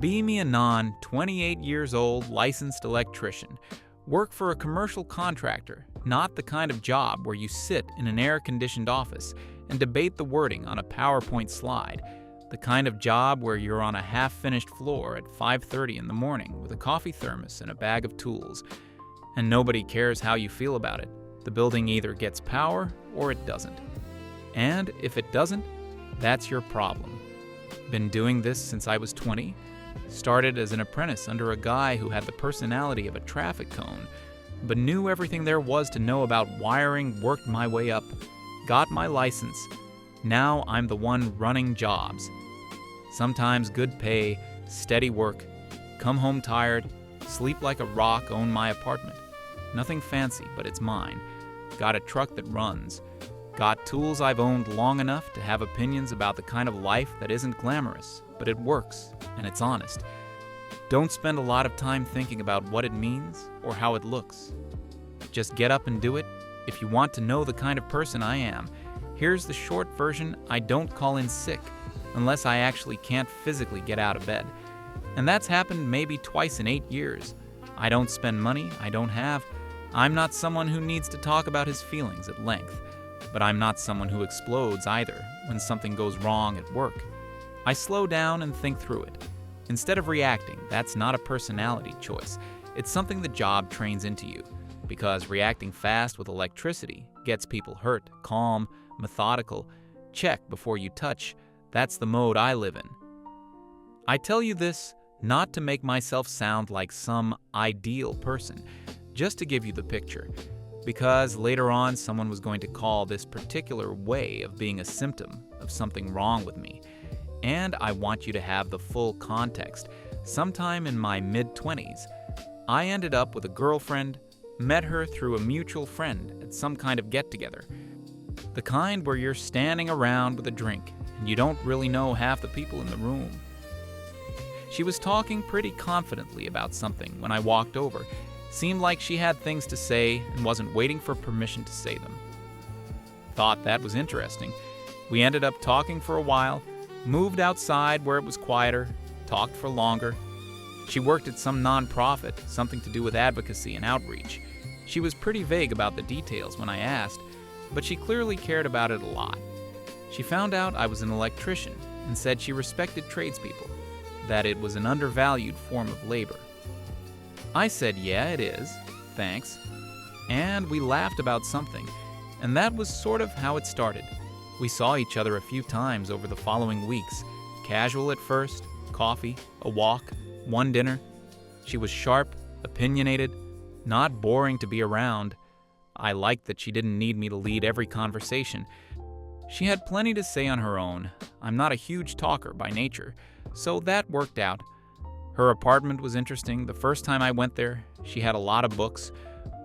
Be me a 28 years old licensed electrician. Work for a commercial contractor, not the kind of job where you sit in an air-conditioned office and debate the wording on a PowerPoint slide. The kind of job where you're on a half-finished floor at 5:30 in the morning with a coffee thermos and a bag of tools. And nobody cares how you feel about it. The building either gets power or it doesn't. And if it doesn't, that's your problem. Been doing this since I was 20. Started as an apprentice under a guy who had the personality of a traffic cone, but knew everything there was to know about wiring, worked my way up, got my license. Now I'm the one running jobs. Sometimes good pay, steady work, come home tired, sleep like a rock, own my apartment. Nothing fancy, but it's mine. Got a truck that runs. Got tools I've owned long enough to have opinions about the kind of life that isn't glamorous, but it works, and it's honest. Don't spend a lot of time thinking about what it means or how it looks. Just get up and do it. If you want to know the kind of person I am, here's the short version: I don't call in sick unless I actually can't physically get out of bed. And that's happened maybe twice in 8 years. I don't spend money I don't have. I'm not someone who needs to talk about his feelings at length. But I'm not someone who explodes either when something goes wrong at work. I slow down and think through it. Instead of reacting, that's not a personality choice. It's something the job trains into you, because reacting fast with electricity gets people hurt. Calm, methodical, check before you touch. That's the mode I live in. I tell you this not to make myself sound like some ideal person, just to give you the picture. Because later on someone was going to call this particular way of being a symptom of something wrong with me. And I want you to have the full context. Sometime in my mid-20s, I ended up with a girlfriend, met her through a mutual friend at some kind of get-together. The kind where you're standing around with a drink and you don't really know half the people in the room. She was talking pretty confidently about something when I walked over. Seemed like she had things to say and wasn't waiting for permission to say them. Thought that was interesting. We ended up talking for a while, moved outside where it was quieter, talked for longer. She worked at some nonprofit, something to do with advocacy and outreach. She was pretty vague about the details when I asked, but she clearly cared about it a lot. She found out I was an electrician and said she respected tradespeople, that it was an undervalued form of labor. I said, yeah, it is, thanks, and we laughed about something, and that was sort of how it started. We saw each other a few times over the following weeks, casual at first, coffee, a walk, one dinner. She was sharp, opinionated, not boring to be around. I liked that she didn't need me to lead every conversation. She had plenty to say on her own. I'm not a huge talker by nature, so that worked out. Her apartment was interesting. The first time I went there, she had a lot of books.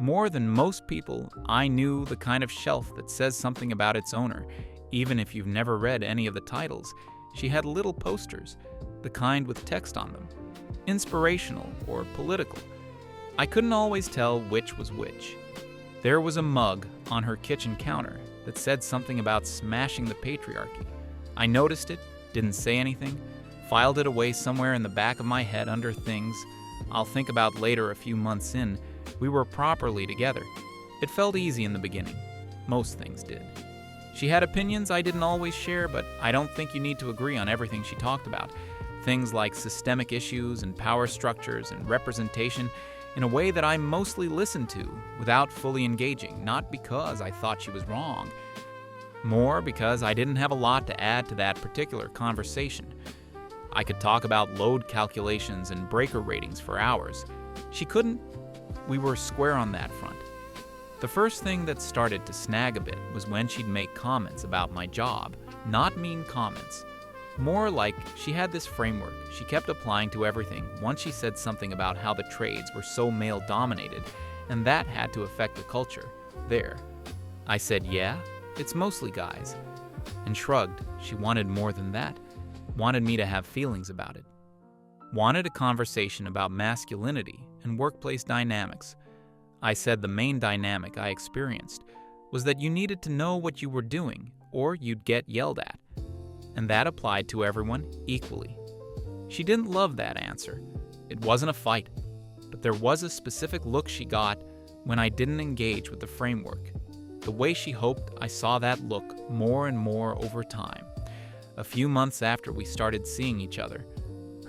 More than most people, I knew the kind of shelf that says something about its owner, even if you've never read any of the titles. She had little posters, the kind with text on them, inspirational or political. I couldn't always tell which was which. There was a mug on her kitchen counter that said something about smashing the patriarchy. I noticed it, didn't say anything, filed it away somewhere in the back of my head under things I'll think about later. A few months in, we were properly together. It felt easy in the beginning. Most things did. She had opinions I didn't always share, but I don't think you need to agree on everything she talked about. Things like systemic issues and power structures and representation in a way that I mostly listened to without fully engaging, not because I thought she was wrong, more because I didn't have a lot to add to that particular conversation. I could talk about load calculations and breaker ratings for hours. She couldn't. We were square on that front. The first thing that started to snag a bit was when she'd make comments about my job. Not mean comments. More like she had this framework she kept applying to everything once she said something about how the trades were so male-dominated, and that had to affect the culture there. I said, yeah, it's mostly guys. And shrugged. She wanted more than that. Wanted me to have feelings about it. Wanted a conversation about masculinity and workplace dynamics. I said the main dynamic I experienced was that you needed to know what you were doing or you'd get yelled at. And that applied to everyone equally. She didn't love that answer. It wasn't a fight, but there was a specific look she got when I didn't engage with the framework. The way she hoped, I saw that look more and more over time. A few months after we started seeing each other,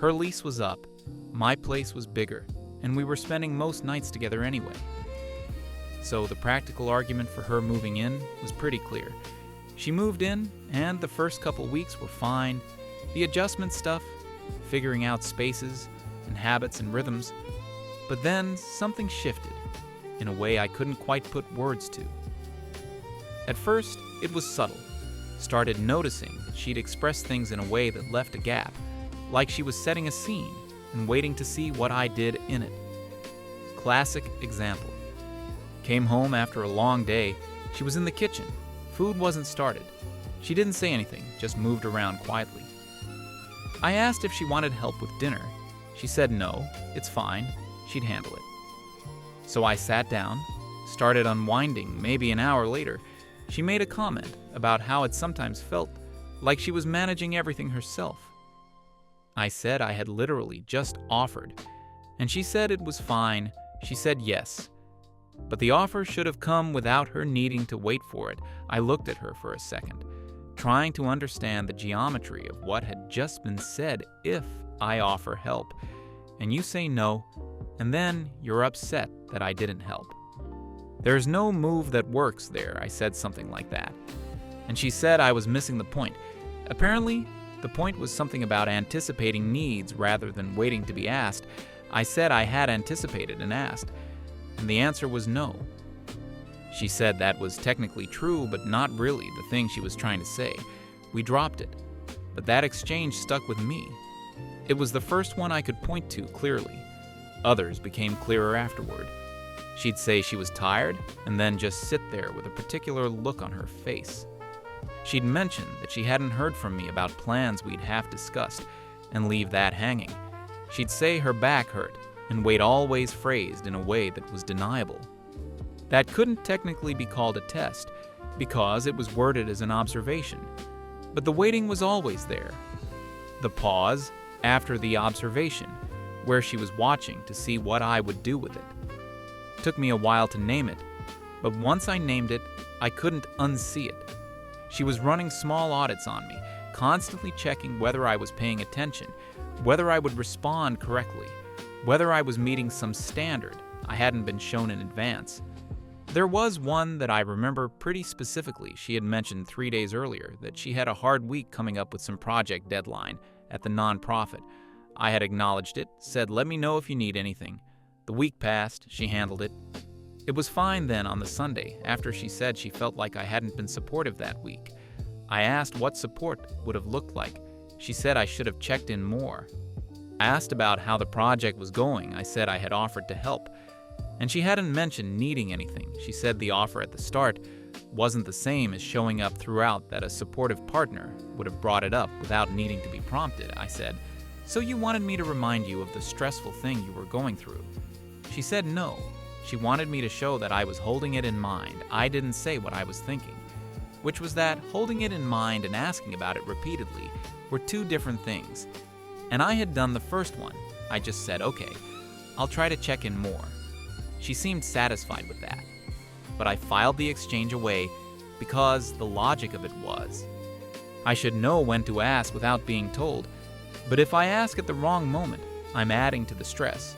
her lease was up, my place was bigger, and we were spending most nights together anyway. So the practical argument for her moving in was pretty clear. She moved in, and the first couple weeks were fine. The adjustment stuff, figuring out spaces and habits and rhythms. But then something shifted in a way I couldn't quite put words to. At first, it was subtle. Started noticing that she'd express things in a way that left a gap, like she was setting a scene and waiting to see what I did in it. Classic example. Came home after a long day. She was in the kitchen. Food wasn't started. She didn't say anything, just moved around quietly. I asked if she wanted help with dinner. She said no, it's fine, she'd handle it. So I sat down, started unwinding. Maybe an hour later, she made a comment about how it sometimes felt like she was managing everything herself. I said I had literally just offered, and she said it was fine. She said yes. But the offer should have come without her needing to wait for it. I looked at her for a second, trying to understand the geometry of what had just been said. If I offer help, and you say no, and then you're upset that I didn't help. There's no move that works there. I said something like that. And she said I was missing the point. Apparently, the point was something about anticipating needs rather than waiting to be asked. I said I had anticipated and asked, and the answer was no. She said that was technically true, but not really the thing she was trying to say. We dropped it, but that exchange stuck with me. It was the first one I could point to clearly. Others became clearer afterward. She'd say she was tired, and then just sit there with a particular look on her face. She'd mention that she hadn't heard from me about plans we'd half discussed, and leave that hanging. She'd say her back hurt, and wait always phrased in a way that was deniable. That couldn't technically be called a test, because it was worded as an observation. But the waiting was always there. The pause after the observation, where she was watching to see what I would do with it. Took me a while to name it, but once I named it, I couldn't unsee it. She was running small audits on me, constantly checking whether I was paying attention, whether I would respond correctly, whether I was meeting some standard I hadn't been shown in advance. There was one that I remember pretty specifically. She had mentioned 3 days earlier that she had a hard week coming up with some project deadline at the nonprofit. I had acknowledged it, said let me know if you need anything. The week passed, she handled it. It was fine then on the Sunday, after she said she felt like I hadn't been supportive that week. I asked what support would have looked like. She said I should have checked in more. I asked about how the project was going. I said I had offered to help. And she hadn't mentioned needing anything. She said the offer at the start wasn't the same as showing up throughout, that a supportive partner would have brought it up without needing to be prompted. I said, so you wanted me to remind you of the stressful thing you were going through? She said no. She wanted me to show that I was holding it in mind. I didn't say what I was thinking, which was that holding it in mind and asking about it repeatedly were two different things. And I had done the first one. I just said, okay, I'll try to check in more. She seemed satisfied with that. But I filed the exchange away because the logic of it was, I should know when to ask without being told. But if I ask at the wrong moment, I'm adding to the stress.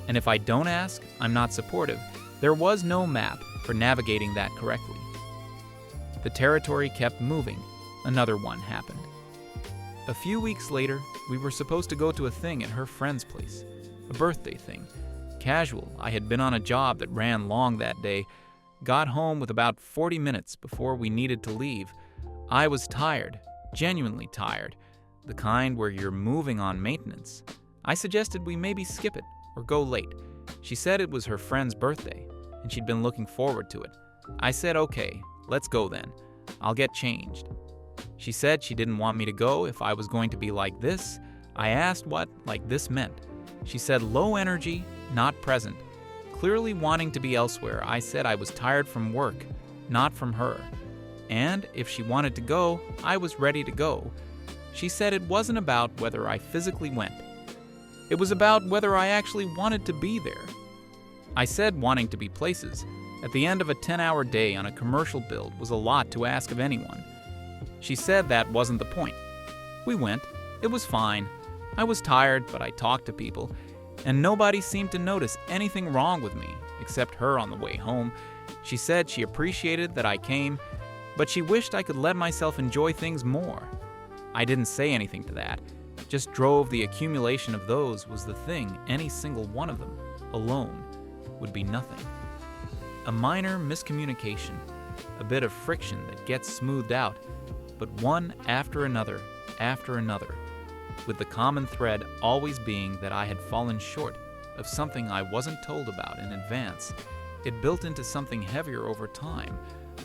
And if I don't ask, I'm not supportive. There was no map for navigating that correctly. The territory kept moving. Another one happened. A few weeks later, we were supposed to go to a thing at her friend's place, a birthday thing. Casual. I had been on a job that ran long that day. Got home with about 40 minutes before we needed to leave. I was tired, genuinely tired, the kind where you're moving on maintenance. I suggested we maybe skip it or go late. She said it was her friend's birthday, and she'd been looking forward to it. I said, okay, let's go then. I'll get changed. She said she didn't want me to go if I was going to be like this. I asked what like this meant. She said low energy, not present, clearly wanting to be elsewhere. I said I was tired from work, not from her. And if she wanted to go, I was ready to go. She said it wasn't about whether I physically went. It was about whether I actually wanted to be there. I said wanting to be places at the end of a 10-hour day on a commercial build was a lot to ask of anyone. She said that wasn't the point. We went. It was fine. I was tired, but I talked to people, and nobody seemed to notice anything wrong with me, except her on the way home. She said she appreciated that I came, but she wished I could let myself enjoy things more. I didn't say anything to that, just drove the accumulation of those was the thing. Any single one of them, alone, would be nothing. A minor miscommunication, a bit of friction that gets smoothed out, but one after another, with the common thread always being that I had fallen short of something I wasn't told about in advance. It built into something heavier over time.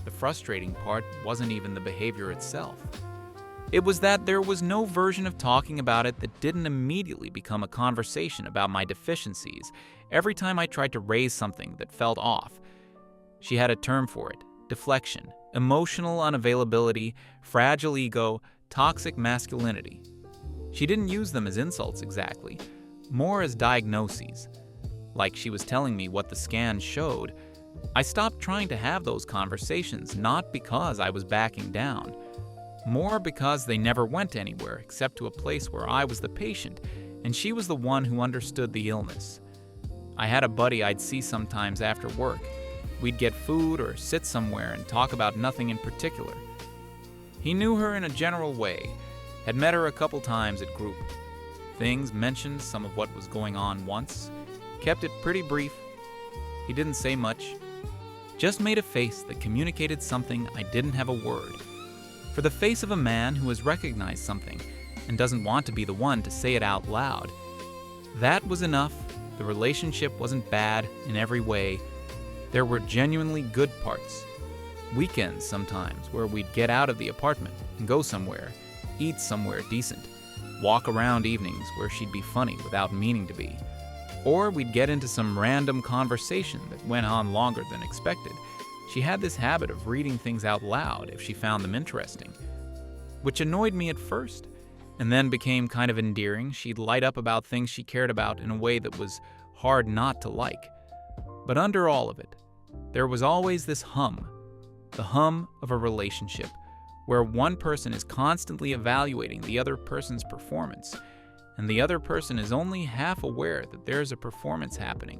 The frustrating part wasn't even the behavior itself. It was that there was no version of talking about it that didn't immediately become a conversation about my deficiencies every time I tried to raise something that felt off. She had a term for it: deflection, emotional unavailability, fragile ego, toxic masculinity. She didn't use them as insults exactly, more as diagnoses. Like she was telling me what the scan showed. I stopped trying to have those conversations, not because I was backing down, more because they never went anywhere except to a place where I was the patient and she was the one who understood the illness. I had a buddy I'd see sometimes after work. We'd get food or sit somewhere and talk about nothing in particular. He knew her in a general way, had met her a couple times at group. Things mentioned some of what was going on once, kept it pretty brief. He didn't say much, just made a face that communicated something I didn't have a word. For the face of a man who has recognized something and doesn't want to be the one to say it out loud. That was enough. The relationship wasn't bad in every way. There were genuinely good parts. Weekends sometimes where we'd get out of the apartment and go somewhere, eat somewhere decent, walk around evenings where she'd be funny without meaning to be. Or we'd get into some random conversation that went on longer than expected. She had this habit of reading things out loud if she found them interesting, which annoyed me at first, and then became kind of endearing. She'd light up about things she cared about in a way that was hard not to like. But under all of it, there was always this hum, the hum of a relationship, where one person is constantly evaluating the other person's performance, and the other person is only half aware that there's a performance happening.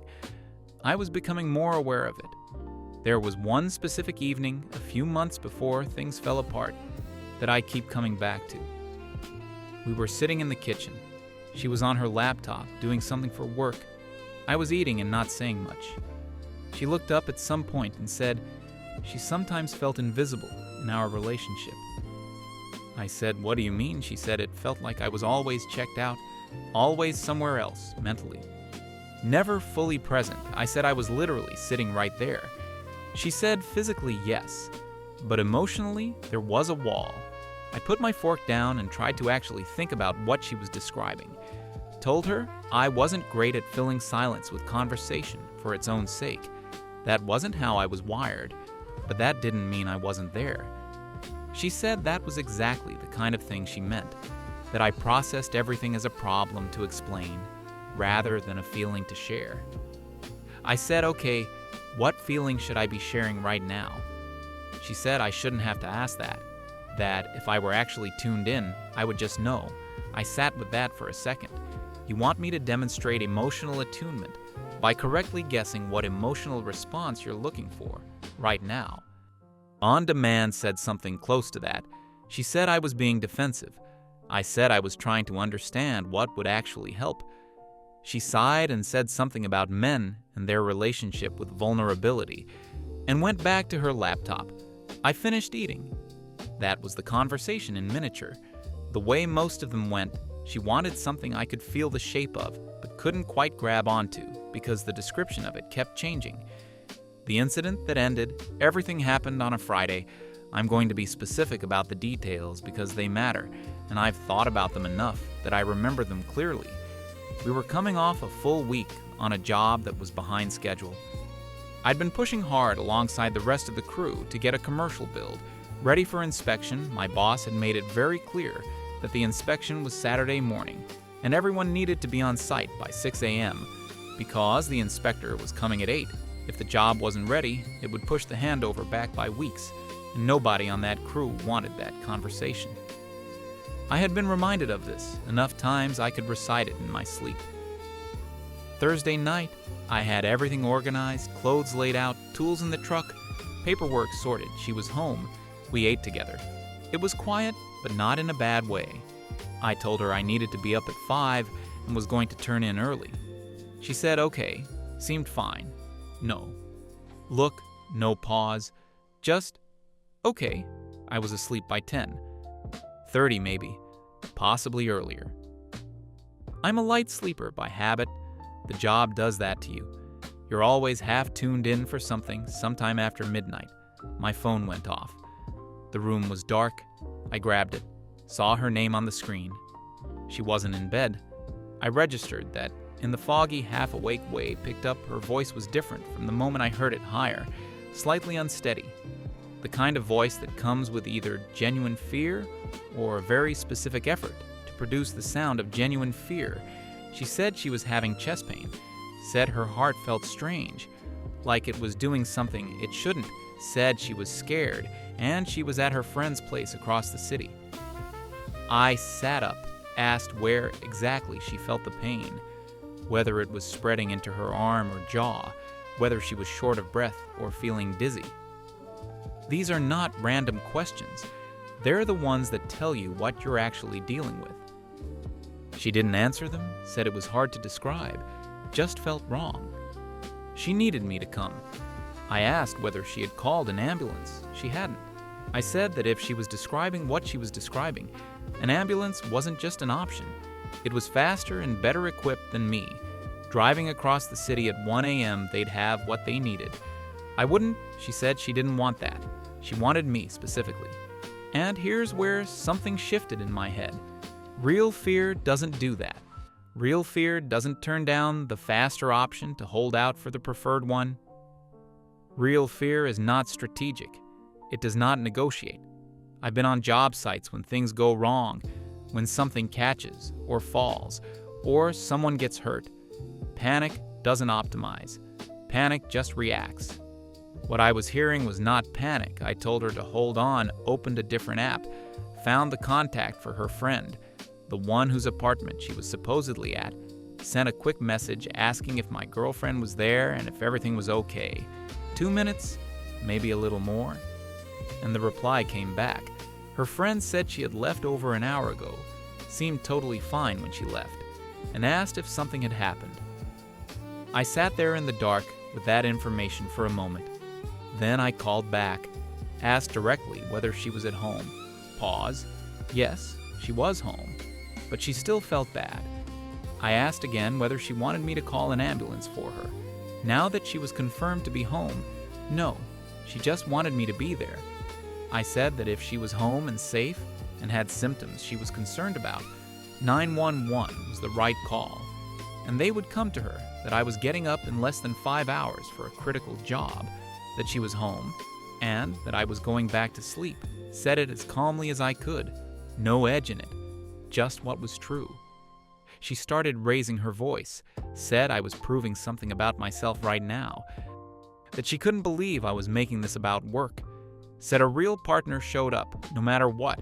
I was becoming more aware of it. There was one specific evening, a few months before things fell apart, that I keep coming back to. We were sitting in the kitchen. She was on her laptop, doing something for work. I was eating and not saying much. She looked up at some point and said she sometimes felt invisible in our relationship. I said, "What do you mean?" She said it felt like I was always checked out, always somewhere else, mentally. Never fully present. I said I was literally sitting right there. She said physically yes, but emotionally there was a wall. I put my fork down and tried to actually think about what she was describing. Told her I wasn't great at filling silence with conversation for its own sake. That wasn't how I was wired, but that didn't mean I wasn't there. She said that was exactly the kind of thing she meant, that I processed everything as a problem to explain, rather than a feeling to share. I said, okay, what feeling should I be sharing right now? She said I shouldn't have to ask that if I were actually tuned in, I would just know. I sat with that for a second. You want me to demonstrate emotional attunement by correctly guessing what emotional response you're looking for right now. On Demand said something close to that. She said I was being defensive. I said I was trying to understand what would actually help. She sighed and said something about men and their relationship with vulnerability, and went back to her laptop. I finished eating. That was the conversation in miniature. The way most of them went, she wanted something I could feel the shape of, but couldn't quite grab onto because the description of it kept changing. The incident that ended, everything happened on a Friday. I'm going to be specific about the details because they matter, and I've thought about them enough that I remember them clearly. We were coming off a full week on a job that was behind schedule. I'd been pushing hard alongside the rest of the crew to get a commercial build ready for inspection. My boss had made it very clear that the inspection was Saturday morning, and everyone needed to be on site by 6 a.m. because the inspector was coming at 8. If the job wasn't ready, it would push the handover back by weeks, and nobody on that crew wanted that conversation. I had been reminded of this enough times I could recite it in my sleep. Thursday night, I had everything organized, clothes laid out, tools in the truck, paperwork sorted. She was home. We ate together. It was quiet, but not in a bad way. I told her I needed to be up at 5 and was going to turn in early. She said okay, seemed fine. No. Look, no pause. Just, okay. I was asleep by 10:30 maybe, possibly earlier. I'm a light sleeper by habit. The job does that to you. You're always half tuned in for something sometime after midnight. My phone went off. The room was dark. I grabbed it, saw her name on the screen. She wasn't in bed. I registered that in the foggy, half-awake way picked up her voice was different from the moment I heard it higher, slightly unsteady. The kind of voice that comes with either genuine fear or a very specific effort to produce the sound of genuine fear. She said she was having chest pain, said her heart felt strange, like it was doing something it shouldn't, said she was scared, and she was at her friend's place across the city. I sat up, asked where exactly she felt the pain, whether it was spreading into her arm or jaw, whether she was short of breath or feeling dizzy. These are not random questions. They're the ones that tell you what you're actually dealing with. She didn't answer them, said it was hard to describe, just felt wrong. She needed me to come. I asked whether she had called an ambulance. She hadn't. I said that if she was describing what she was describing, an ambulance wasn't just an option. It was faster and better equipped than me. Driving across the city at 1 a.m., they'd have what they needed. I wouldn't. She said she didn't want that. She wanted me specifically. And here's where something shifted in my head. Real fear doesn't do that. Real fear doesn't turn down the faster option to hold out for the preferred one. Real fear is not strategic. It does not negotiate. I've been on job sites when things go wrong, when something catches or falls, or someone gets hurt. Panic doesn't optimize. Panic just reacts. What I was hearing was not panic. I told her to hold on, opened a different app, found the contact for her friend, the one whose apartment she was supposedly at, sent a quick message asking if my girlfriend was there and if everything was okay. 2 minutes, maybe a little more. And the reply came back. Her friend said she had left over an hour ago, seemed totally fine when she left, and asked if something had happened. I sat there in the dark with that information for a moment. Then I called back, asked directly whether she was at home. Pause. Yes, she was home, but she still felt bad. I asked again whether she wanted me to call an ambulance for her. Now that she was confirmed to be home, no, she just wanted me to be there. I said that if she was home and safe and had symptoms she was concerned about, 911 was the right call, and they would come to her, that I was getting up in less than 5 hours for a critical job, that she was home, and that I was going back to sleep. Said it as calmly as I could, no edge in it, just what was true. She started raising her voice, said I was proving something about myself right now, that she couldn't believe I was making this about work, said a real partner showed up, no matter what.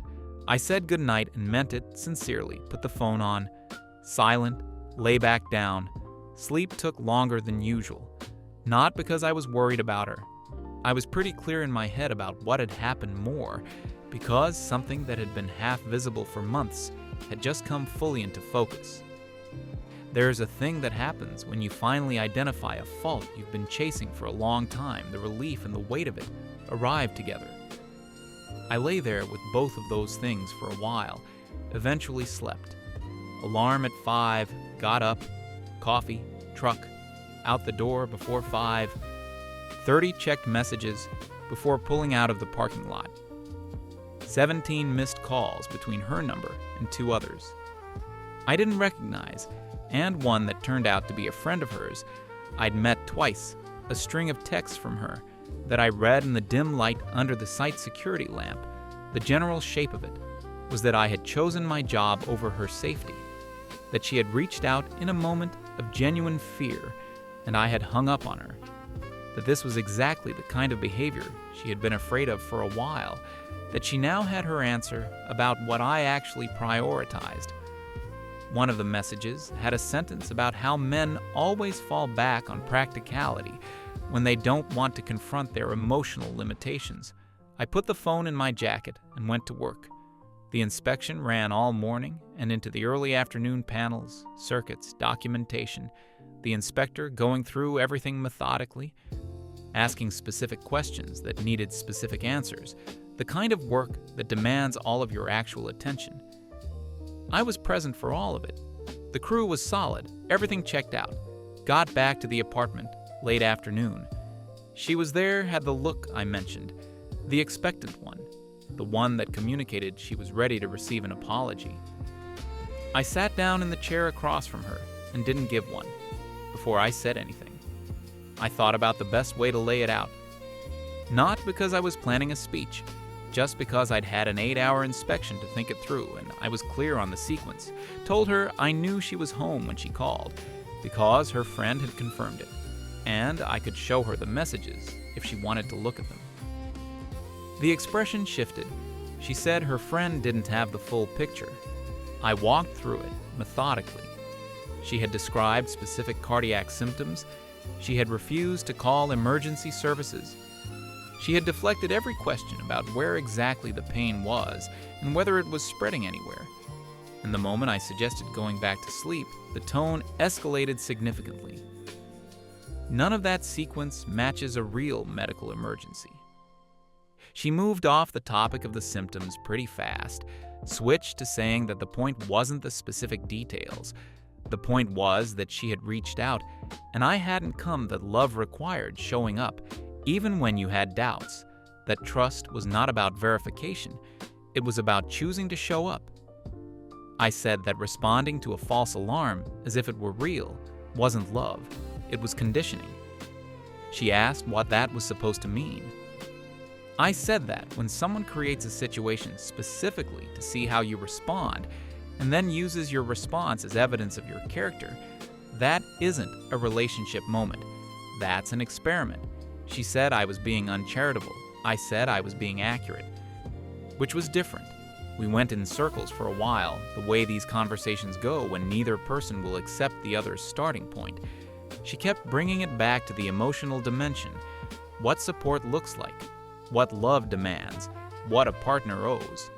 I said goodnight and meant it sincerely, put the phone on, silent, lay back down. Sleep took longer than usual, not because I was worried about her. I was pretty clear in my head about what had happened more, because something that had been half visible for months had just come fully into focus. There is a thing that happens when you finally identify a fault you've been chasing for a long time. The relief and the weight of it arrive together. I lay there with both of those things for a while, eventually slept. Alarm at 5, got up, coffee, truck, out the door before 5:30 checked messages before pulling out of the parking lot. 17 missed calls between her number and 2 others I didn't recognize, and one that turned out to be a friend of hers I'd met twice, a string of texts from her that I read in the dim light under the site security lamp, the general shape of it. was that I had chosen my job over her safety, that she had reached out in a moment of genuine fear and I had hung up on her, that this was exactly the kind of behavior she had been afraid of for a while, that she now had her answer about what I actually prioritized. One of the messages had a sentence about how men always fall back on practicality when they don't want to confront their emotional limitations. I put the phone in my jacket and went to work. The inspection ran all morning and into the early afternoon panels, circuits, documentation, the inspector going through everything methodically, asking specific questions that needed specific answers, the kind of work that demands all of your actual attention. I was present for all of it. The crew was solid, everything checked out. Got back to the apartment late afternoon. She was there, had the look I mentioned, the expectant one, the one that communicated she was ready to receive an apology. I sat down in the chair across from her and didn't give one before I said anything. I thought about the best way to lay it out. Not because I was planning a speech, just because I'd had an 8-hour inspection to think it through and I was clear on the sequence. Told her I knew she was home when she called, because her friend had confirmed it, and I could show her the messages if she wanted to look at them. The expression shifted. She said her friend didn't have the full picture. I walked through it methodically. She had described specific cardiac symptoms. She had refused to call emergency services. She had deflected every question about where exactly the pain was and whether it was spreading anywhere. And the moment I suggested going back to sleep, the tone escalated significantly. None of that sequence matches a real medical emergency. She moved off the topic of the symptoms pretty fast, switched to saying that the point wasn't the specific details. The point was that she had reached out, and I hadn't come that love required showing up, even when you had doubts. That trust was not about verification, it was about choosing to show up. I said that responding to a false alarm as if it were real wasn't love, it was conditioning. She asked what that was supposed to mean. I said that when someone creates a situation specifically to see how you respond, and then uses your response as evidence of your character, that isn't a relationship moment. That's an experiment. She said I was being uncharitable. I said I was being accurate, which was different. We went in circles for a while, the way these conversations go when neither person will accept the other's starting point. She kept bringing it back to the emotional dimension, what support looks like, what love demands, what a partner owes.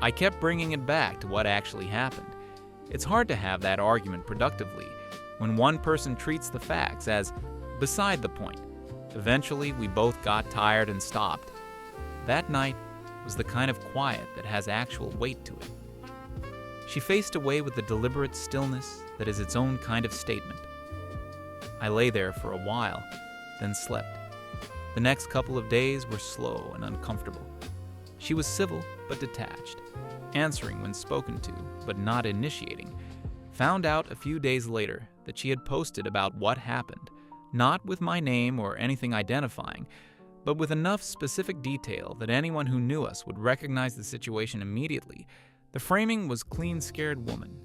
I kept bringing it back to what actually happened. It's hard to have that argument productively when one person treats the facts as beside the point. Eventually, we both got tired and stopped. That night was the kind of quiet that has actual weight to it. She faced away with the deliberate stillness that is its own kind of statement. I lay there for a while, then slept. The next couple of days were slow and uncomfortable. She was civil but detached, answering when spoken to but not initiating. Found out a few days later that she had posted about what happened, not with my name or anything identifying, but with enough specific detail that anyone who knew us would recognize the situation immediately. The framing was clean scared woman.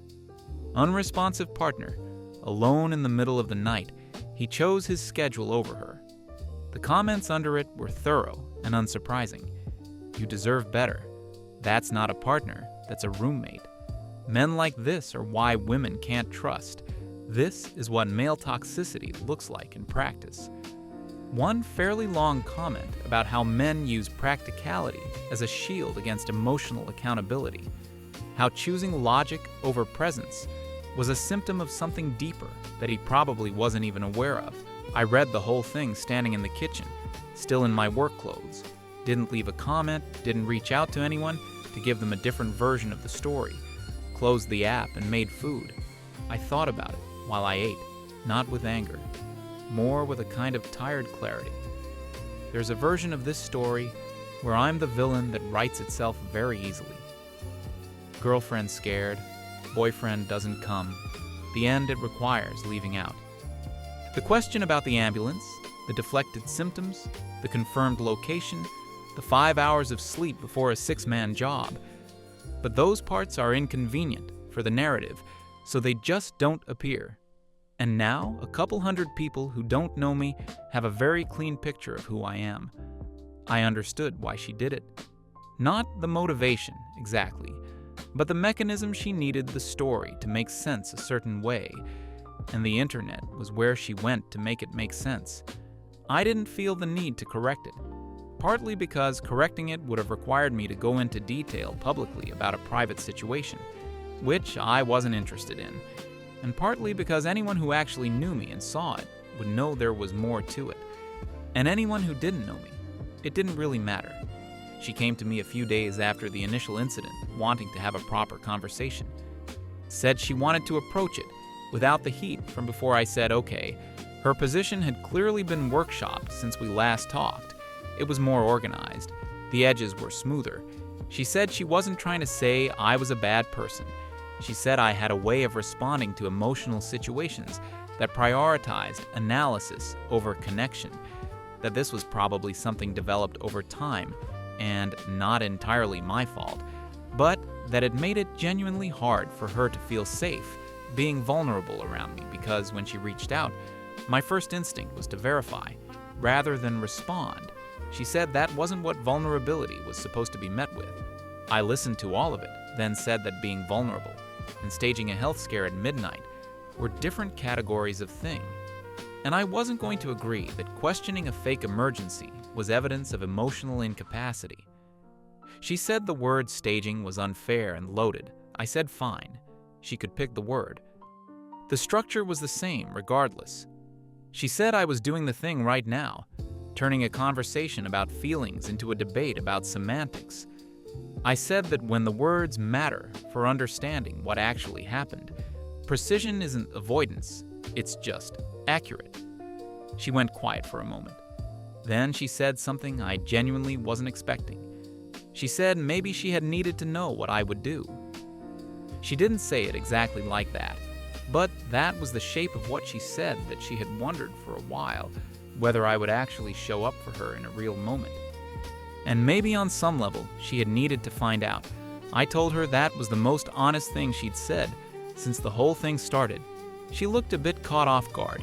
Unresponsive partner, alone in the middle of the night, he chose his schedule over her. The comments under it were thorough and unsurprising. You deserve better. That's not a partner, that's a roommate. Men like this are why women can't trust. This is what male toxicity looks like in practice. One fairly long comment about how men use practicality as a shield against emotional accountability. How choosing logic over presence was a symptom of something deeper that he probably wasn't even aware of. I read the whole thing standing in the kitchen, still in my work clothes. Didn't leave a comment, didn't reach out to anyone to give them a different version of the story. Closed the app and made food. I thought about it while I ate, not with anger, more with a kind of tired clarity. There's a version of this story where I'm the villain that writes itself very easily. Girlfriend scared, boyfriend doesn't come. The end it requires leaving out. The question about the ambulance, the deflected symptoms, the confirmed location, the 5 hours of sleep before a 6-man job. But those parts are inconvenient for the narrative, so they just don't appear. And now, a couple hundred people who don't know me have a very clean picture of who I am. I understood why she did it. Not the motivation, exactly, but the mechanism she needed the story to make sense a certain way, and the internet was where she went to make it make sense. I didn't feel the need to correct it, partly because correcting it would have required me to go into detail publicly about a private situation, which I wasn't interested in, and partly because anyone who actually knew me and saw it would know there was more to it. And anyone who didn't know me, it didn't really matter. She came to me a few days after the initial incident, wanting to have a proper conversation. Said she wanted to approach it without the heat from before I said okay. Her position had clearly been workshopped since we last talked. It was more organized. The edges were smoother. She said she wasn't trying to say I was a bad person. She said I had a way of responding to emotional situations that prioritized analysis over connection, that this was probably something developed over time and not entirely my fault, but that it made it genuinely hard for her to feel safe being vulnerable around me because when she reached out, my first instinct was to verify rather than respond. She said that wasn't what vulnerability was supposed to be met with. I listened to all of it, then said that being vulnerable and staging a health scare at midnight were different categories of thing. And I wasn't going to agree that questioning a fake emergency was evidence of emotional incapacity. She said the word staging was unfair and loaded. I said fine. She could pick the word. The structure was the same regardless. She said I was doing the thing right now, turning a conversation about feelings into a debate about semantics. I said that when the words matter for understanding what actually happened, precision isn't avoidance, it's just accurate. She went quiet for a moment. Then she said something I genuinely wasn't expecting. She said maybe she had needed to know what I would do. She didn't say it exactly like that, but that was the shape of what she said, that she had wondered for a while whether I would actually show up for her in a real moment. And maybe on some level, she had needed to find out. I told her that was the most honest thing she'd said since the whole thing started. She looked a bit caught off guard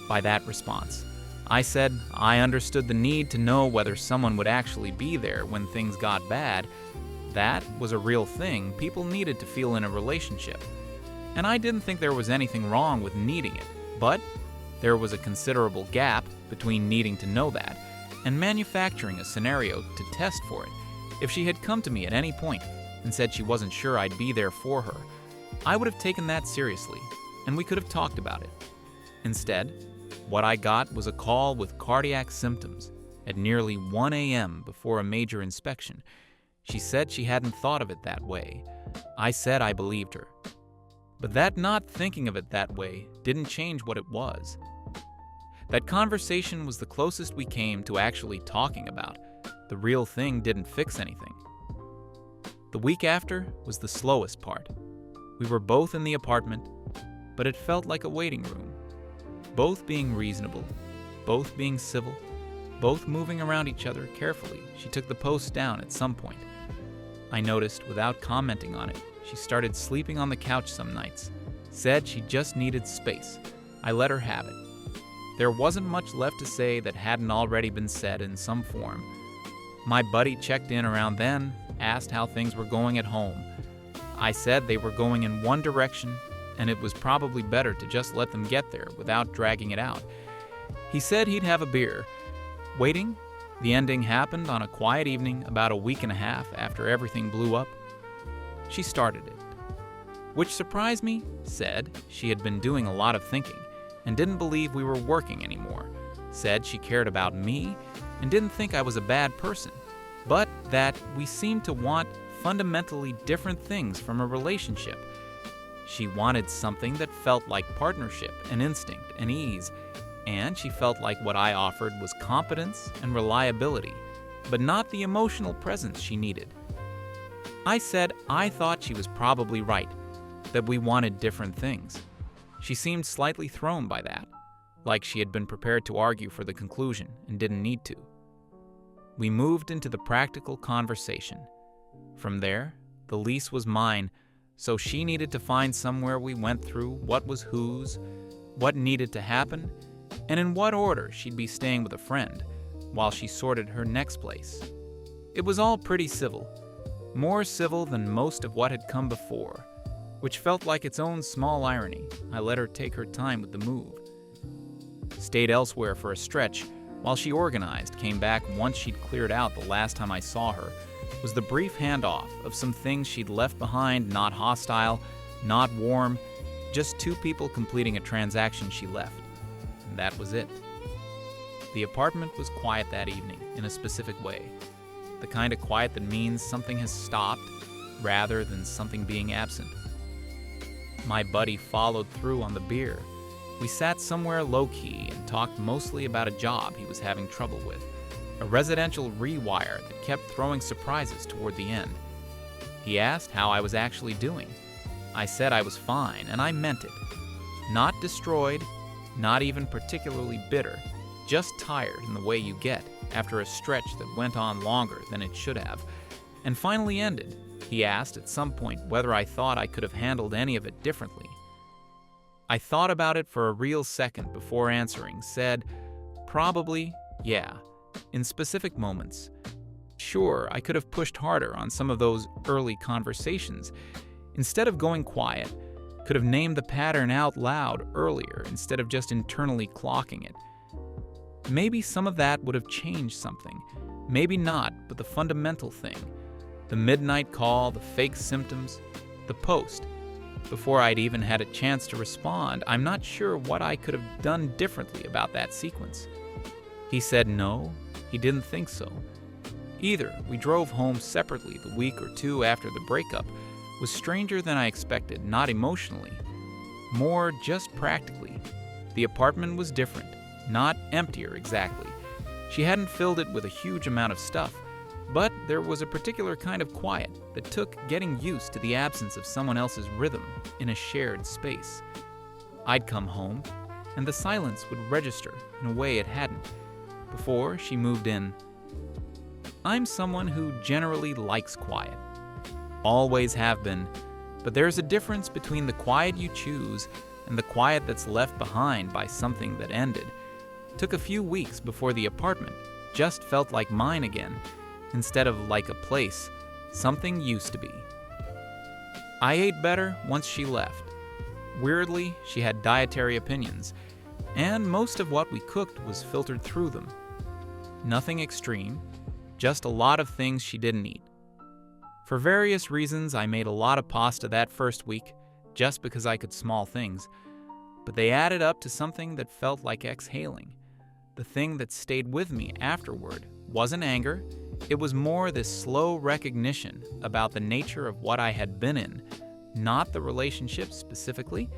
by that response. I said I understood the need to know whether someone would actually be there when things got bad. That was a real thing people needed to feel in a relationship. And I didn't think there was anything wrong with needing it, but there was a considerable gap between needing to know that and manufacturing a scenario to test for it. If she had come to me at any point and said she wasn't sure I'd be there for her, I would have taken that seriously, and we could have talked about it. Instead, what I got was a call with cardiac symptoms at nearly 1 a.m. before a major inspection. She said she hadn't thought of it that way. I said I believed her. But that not thinking of it that way didn't change what it was. That conversation was the closest we came to actually talking about. The real thing didn't fix anything. The week after was the slowest part. We were both in the apartment, but it felt like a waiting room. Both being reasonable, both being civil, both moving around each other carefully. She took the post down at some point. I noticed without commenting on it, she started sleeping on the couch some nights. Said she just needed space. I let her have it. There wasn't much left to say that hadn't already been said in some form. My buddy checked in around then, asked how things were going at home. I said they were going in one direction, and it was probably better to just let them get there without dragging it out. He said he'd have a beer. Waiting, the ending happened on a quiet evening about a week and a half after everything blew up. She started it. Which surprised me, said she had been doing a lot of thinking and didn't believe we were working anymore. Said she cared about me and didn't think I was a bad person, but that we seemed to want fundamentally different things from a relationship. She wanted something that felt like partnership and instinct and ease, and she felt like what I offered was competence and reliability, but not the emotional presence she needed. I said I thought she was probably right, that we wanted different things. She seemed slightly thrown by that, like she had been prepared to argue for the conclusion and didn't need to. We moved into the practical conversation. From there, The lease was mine, so she needed to find somewhere we went through what was whose, what needed to happen, and in what order she'd be staying with a friend while she sorted her next place. It was all pretty civil, more civil than most of what had come before, which felt like its own small irony. I let her take her time with the move. Stayed elsewhere for a stretch while she organized, came back once she'd cleared out. The last time I saw her was the brief handoff of some things she'd left behind, not hostile, not warm, just two people completing a transaction she left. And that was it. The apartment was quiet that evening in a specific way. The kind of quiet that means something has stopped rather than something being absent. My buddy followed through on the beer. We sat somewhere low-key and talked mostly about a job he was having trouble with, a residential rewire that kept throwing surprises toward the end. He asked how I was actually doing. I said I was fine, and I meant it. Not destroyed, not even particularly bitter, just tired in the way you get after a stretch that went on longer than it should have, and finally ended. He asked at some point whether I thought I could have handled any of it differently. I thought about it for a real second before answering, said, probably, yeah, in specific moments. Sure, I could have pushed harder on some of those early conversations. Instead of going quiet, could have named the pattern out loud earlier instead of just internally clocking it. Maybe some of that would have changed something. Maybe not, but the fundamental thing, the midnight call, the fake symptoms, the post. Before I'd even had a chance to respond, I'm not sure what I could have done differently about that sequence. He said no, he didn't think so. Either we drove home separately the week or two after the breakup was stranger than I expected, not emotionally, more just practically. The apartment was different, not emptier exactly. She hadn't filled it with a huge amount of stuff, but there was a particular kind of quiet that took getting used to the absence of someone else's rhythm in a shared space. I'd come home, and the silence would register in a way it hadn't before she moved in. I'm someone who generally likes quiet. Always have been, but there's a difference between the quiet you choose and the quiet that's left behind by something that ended. Took a few weeks before the apartment just felt like mine again, instead of like a place something used to be. I ate better once she left. Weirdly, she had dietary opinions, and most of what we cooked was filtered through them. Nothing extreme, just a lot of things she didn't eat. For various reasons, I made a lot of pasta that first week, just because I could small things, but they added up to something that felt like exhaling. The thing that stayed with me afterward wasn't anger, it was more this slow recognition about the nature of what I had been in, not the relationship specifically.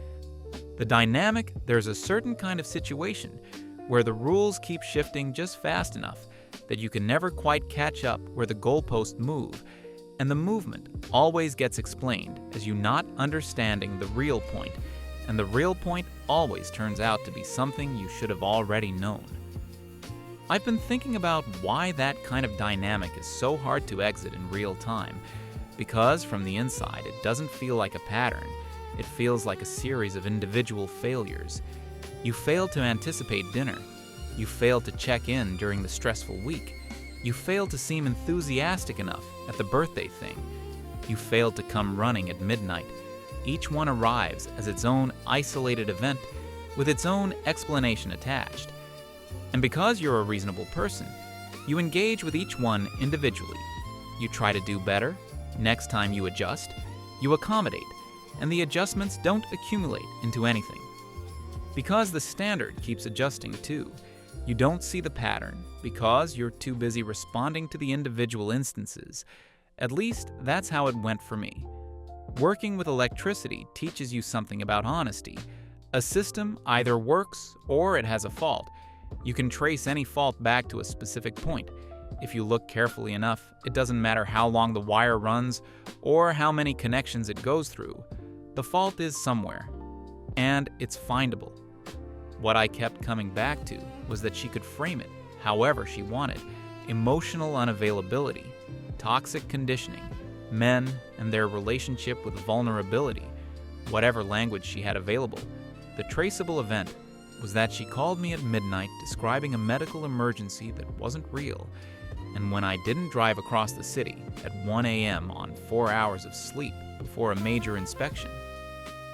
The dynamic, there's a certain kind of situation where the rules keep shifting just fast enough that you can never quite catch up where the goalposts move, and the movement always gets explained as you not understanding the real point, and the real point always turns out to be something you should have already known. I've been thinking about why that kind of dynamic is so hard to exit in real time, because from the inside it doesn't feel like a pattern, it feels like a series of individual failures. You failed to anticipate dinner, you failed to check in during the stressful week, you failed to seem enthusiastic enough at the birthday thing, you failed to come running at midnight. Each one arrives as its own isolated event with its own explanation attached. And because you're a reasonable person, you engage with each one individually. You try to do better, next time you adjust, you accommodate, and the adjustments don't accumulate into anything. Because the standard keeps adjusting too, you don't see the pattern because you're too busy responding to the individual instances. At least that's how it went for me. Working with electricity teaches you something about honesty. A system either works or it has a fault. You can trace any fault back to a specific point. If you look carefully enough, it doesn't matter how long the wire runs or how many connections it goes through. The fault is somewhere, and it's findable. What I kept coming back to was that she could frame it however she wanted. Emotional unavailability, toxic conditioning, men, and their relationship with vulnerability, whatever language she had available. The traceable event was that she called me at midnight describing a medical emergency that wasn't real, and when I didn't drive across the city at 1 a.m. on 4 hours of sleep before a major inspection.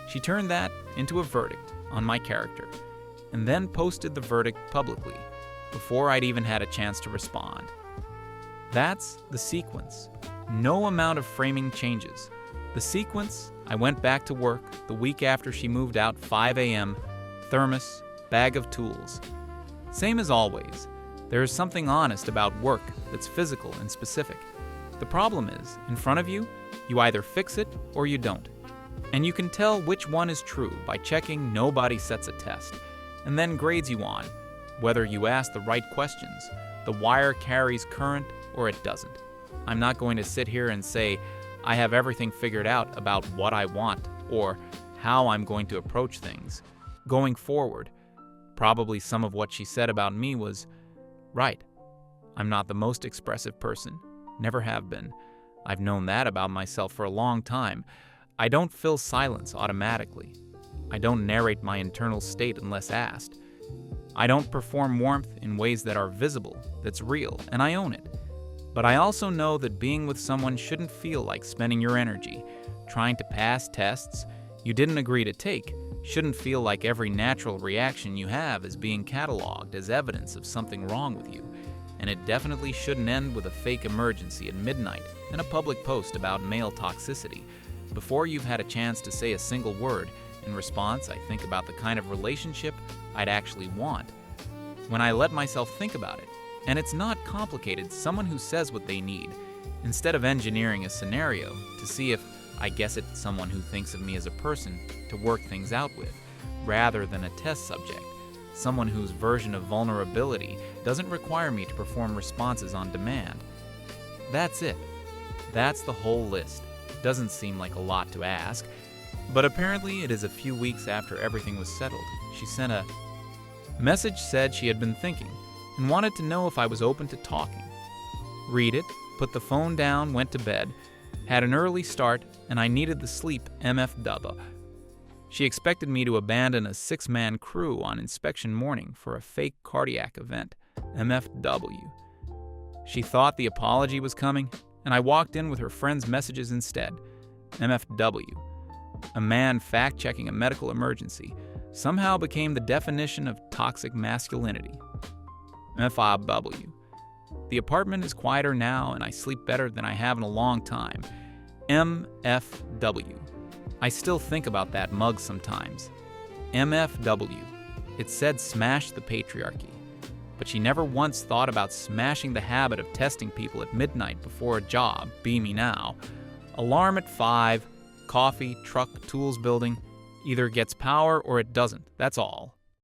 She turned that into a verdict on my character, and then posted the verdict publicly before I'd even had a chance to respond. That's the sequence. No amount of framing changes. The sequence: I went back to work the week after she moved out, 5 a.m., thermos, bag of tools. Same as always, there is something honest about work that's physical and specific. The problem is, in front of you, you either fix it or you don't. And you can tell which one is true by checking nobody sets a test, and then grades you on whether you ask the right questions, the wire carries current or it doesn't. I'm not going to sit here and say I have everything figured out about what I want or how I'm going to approach things. Going forward, probably some of what she said about me was right. I'm not the most expressive person, never have been. I've known that about myself for a long time. I don't fill silence automatically. I don't narrate my internal state unless asked. I don't perform warmth in ways that are visible, that's real, and I own it. But I also know that being with someone shouldn't feel like spending your energy trying to pass tests you didn't agree to take. Shouldn't feel like every natural reaction you have is being cataloged as evidence of something wrong with you. And it definitely shouldn't end with a fake emergency at midnight and a public post about male toxicity before you've had a chance to say a single word. In response, I think about the kind of relationship I'd actually want. When I let myself think about it, and it's not complicated, someone who says what they need, instead of engineering a scenario to see if I guess it's someone who thinks of me as a person to work things out with, rather than a test subject, someone whose version of vulnerability doesn't require me to perform responses on demand. That's it. That's the whole list. Doesn't seem like a lot to ask, but apparently it is. A few weeks after everything was settled, she sent a message, said she had been thinking and wanted to know if I was open to talking. Read it, put the phone down, went to bed, had an early start, and I needed the sleep MFW. She expected me to abandon a 6-man crew on inspection morning for a fake cardiac event, MFW. She thought the apology was coming, and I walked in with her friend's messages instead, MFW. A man fact-checking a medical emergency somehow became the definition of toxic masculinity. FIW. The apartment is quieter now and I sleep better than I have in a long time. MFW. I still think about that mug sometimes. MFW. It said smash the patriarchy. But she never once thought about smashing the habit of testing people at midnight before a job, be me now. Alarm at 5, coffee, truck, tools building. Either gets power or it doesn't, that's all.